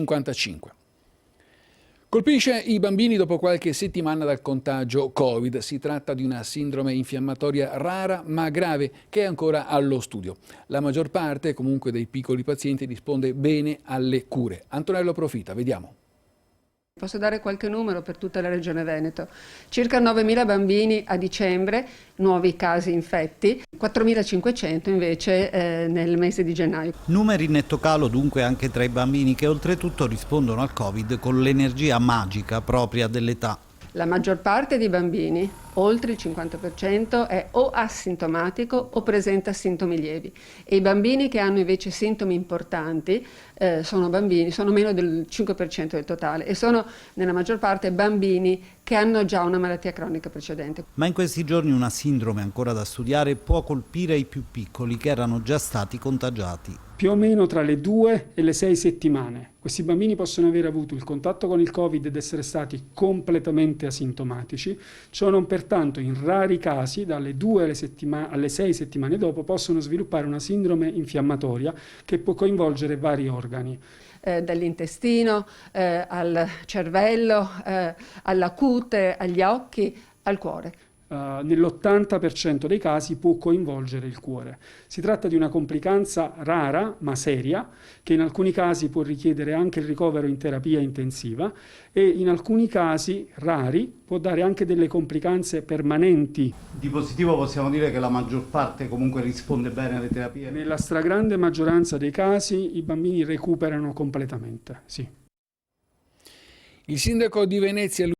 55. Colpisce i bambini dopo qualche settimana dal contagio Covid. Si tratta di una sindrome infiammatoria rara ma grave che è ancora allo studio. La maggior parte comunque dei piccoli pazienti risponde bene alle cure. Antonello Profita, vediamo. Posso dare qualche numero per tutta la regione Veneto. Circa 9.000 bambini a dicembre, nuovi casi infetti, 4.500 invece nel mese di gennaio. Numeri in netto calo dunque anche tra i bambini che oltretutto rispondono al Covid con l'energia magica propria dell'età. La maggior parte dei bambini, oltre il 50%, è o asintomatico o presenta sintomi lievi. E i bambini che hanno invece sintomi importanti sono meno del 5% del totale e sono nella maggior parte bambini che hanno già una malattia cronica precedente. Ma in questi giorni una sindrome ancora da studiare può colpire i più piccoli che erano già stati contagiati. Più o meno tra le 2 e le 6 settimane. Questi bambini possono aver avuto il contatto con il Covid ed essere stati completamente asintomatici. Ciò non pertanto, in rari casi, dalle 2 alle 6 settimane dopo, possono sviluppare una sindrome infiammatoria che può coinvolgere vari organi. Dall'intestino al cervello, alla cute, agli occhi, al cuore. Nell'80% dei casi può coinvolgere il cuore. Si tratta di una complicanza rara ma seria che in alcuni casi può richiedere anche il ricovero in terapia intensiva e in alcuni casi rari può dare anche delle complicanze permanenti. Di positivo possiamo dire che la maggior parte comunque risponde bene alle terapie? Nella stragrande maggioranza dei casi i bambini recuperano completamente, sì. Il sindaco di Venezia